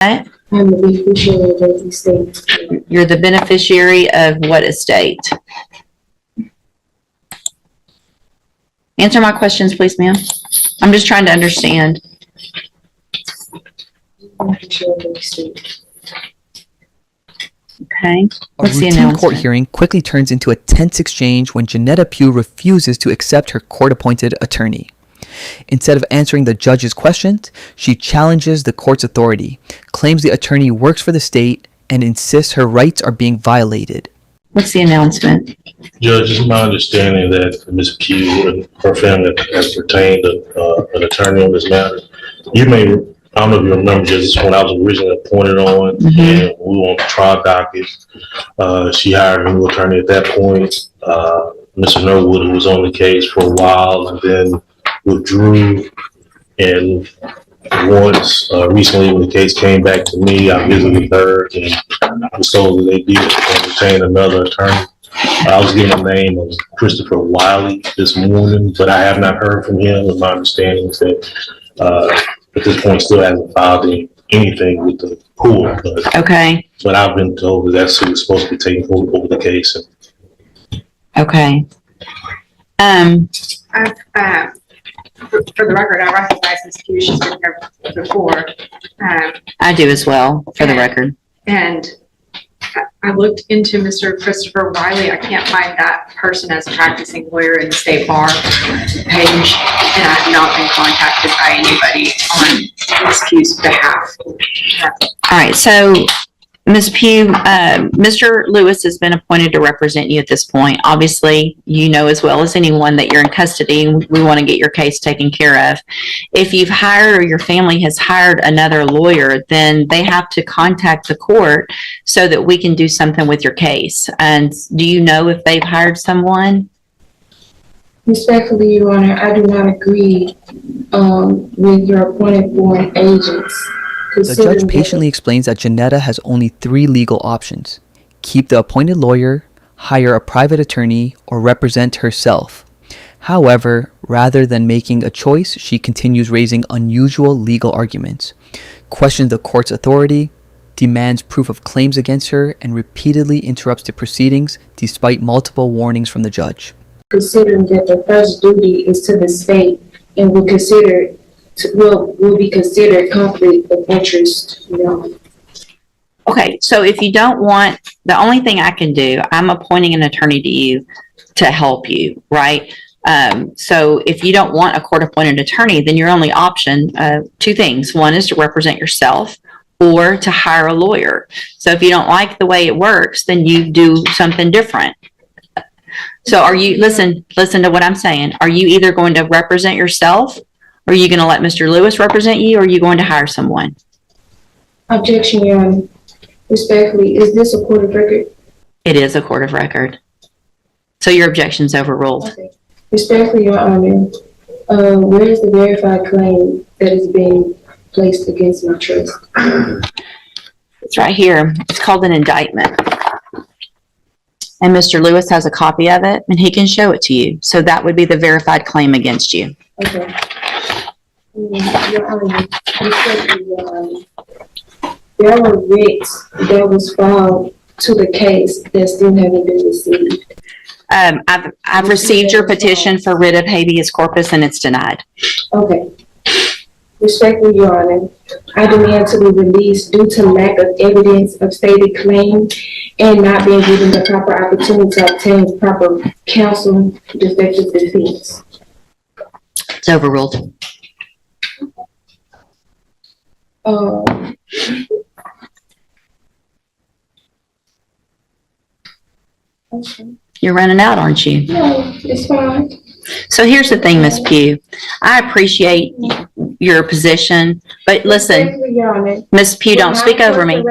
What? I'm the beneficiary of the estate. You're the beneficiary of what estate? Answer my questions, please, ma'am. I'm just trying to understand. Beneficiary of the estate. Okay. A What's the routine announcement? court hearing quickly turns into a tense exchange when Janetta Pugh refuses to accept her court-appointed attorney. Instead of answering the judge's questions, she challenges the court's authority, claims the attorney works for the state, and insists her rights are being violated. What's the announcement? Judge, it's my understanding that Ms. Pugh and her family has retained an attorney on this matter. You may, I don't know if you remember, just when I was originally appointed on, and we were on the trial docket. She hired a new attorney at that point, Mr. Norwood, who was on the case for a while, and then withdrew. And once recently, when the case came back to me, I visited her and was told that they did retain another attorney. I was given the name of Christopher Wiley this morning, but I have not heard from him. And my understanding is that at this point still hasn't filed anything with the court. Okay. But I've been told that that's who's supposed to be taking over the case. Okay. For the record, I recognize Ms. Pugh. She's been here before. I do as well, for the record. And I looked into Mr. Christopher Wiley. I can't find that person as a practicing lawyer in the state bar page, and I have not been contacted by anybody on Ms. Pugh's behalf. All right, so Ms. Pugh, Mr. Lewis has been appointed to represent you at this point. Obviously, you know as well as anyone that you're in custody and we want to get your case taken care of. If you've hired or your family has hired another lawyer, then they have to contact the court so that we can do something with your case. And do you know if they've hired someone? Respectfully, Your Honor, I do not agree with your appointed foreign agents. The judge patiently explains that Janetta has only 3 legal options: keep the appointed lawyer, hire a private attorney, or represent herself. However, rather than making a choice, she continues raising unusual legal arguments, questions the court's authority, demands proof of claims against her, and repeatedly interrupts the proceedings despite multiple warnings from the judge. Considering that the first duty is to the state and will be considered conflict of interest, you know. Okay, so if you don't want, the only thing I can do, I'm appointing an attorney to you to help you, right? So if you don't want a court-appointed attorney, then your only option, 2 things. One is to represent yourself or to hire a lawyer. So if you don't like the way it works, then you do something different. So are you, listen to what I'm saying. Are you either going to represent yourself? Are you going to let Mr. Lewis represent you, or are you going to hire someone? Objection, Your Honor. Respectfully, is this a court of record? It is a court of record. So your objection's overruled. Okay. Respectfully, Your Honor, where is the verified claim that is being placed against my trust? It's right here. It's called an indictment. And Mr. Lewis has a copy of it, and he can show it to you. So that would be the verified claim against you. Okay. Your Honor, respectfully, Your Honor, there were writs that was filed to the case that still haven't been received. I've received your petition for writ of habeas corpus, and it's denied. Okay. Respectfully, Your Honor, I demand to be released due to lack of evidence of stated claim and not being given the proper opportunity to obtain proper counsel defective defense. It's overruled. Okay. You're running out, aren't you? No, it's fine. So here's the thing, Ms. Pugh. I appreciate your position, but listen, Respectfully, Your Honor, Ms. Pugh, don't speak over me.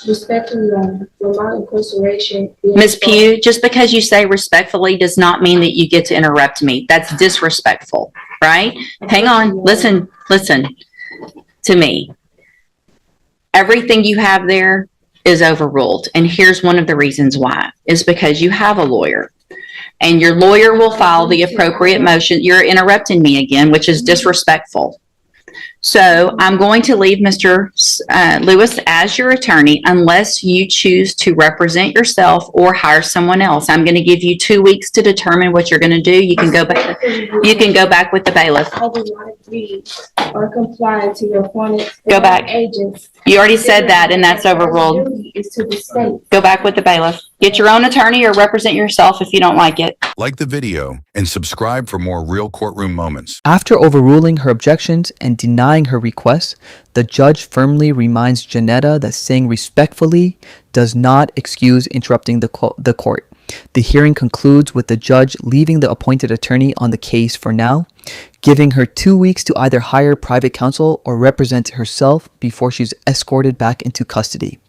Respectfully, Your Honor, for my incarceration. Ms. Pugh, just because you say respectfully does not mean that you get to interrupt me. That's disrespectful, right? Hang on, listen to me. Everything you have there is overruled. And here's one of the reasons why, is because you have a lawyer. And your lawyer will file the appropriate motion. You're interrupting me again, which is disrespectful. So I'm going to leave Mr. Lewis as your attorney unless you choose to represent yourself or hire someone else. I'm going to give you 2 weeks to determine what you're going to do. You can go back. You can go back with the bailiff. I do not agree or comply to your appointed Go back. agents. You already said that, and that's overruled. Duty is to the state. Go back with the bailiff. Get your own attorney or represent yourself if you don't like it. Like the video and subscribe for more real courtroom moments. After overruling her objections and denying her request, the judge firmly reminds Janetta that saying respectfully does not excuse interrupting the court. The hearing concludes with the judge leaving the appointed attorney on the case for now, giving her 2 weeks to either hire private counsel or represent herself before she's escorted back into custody.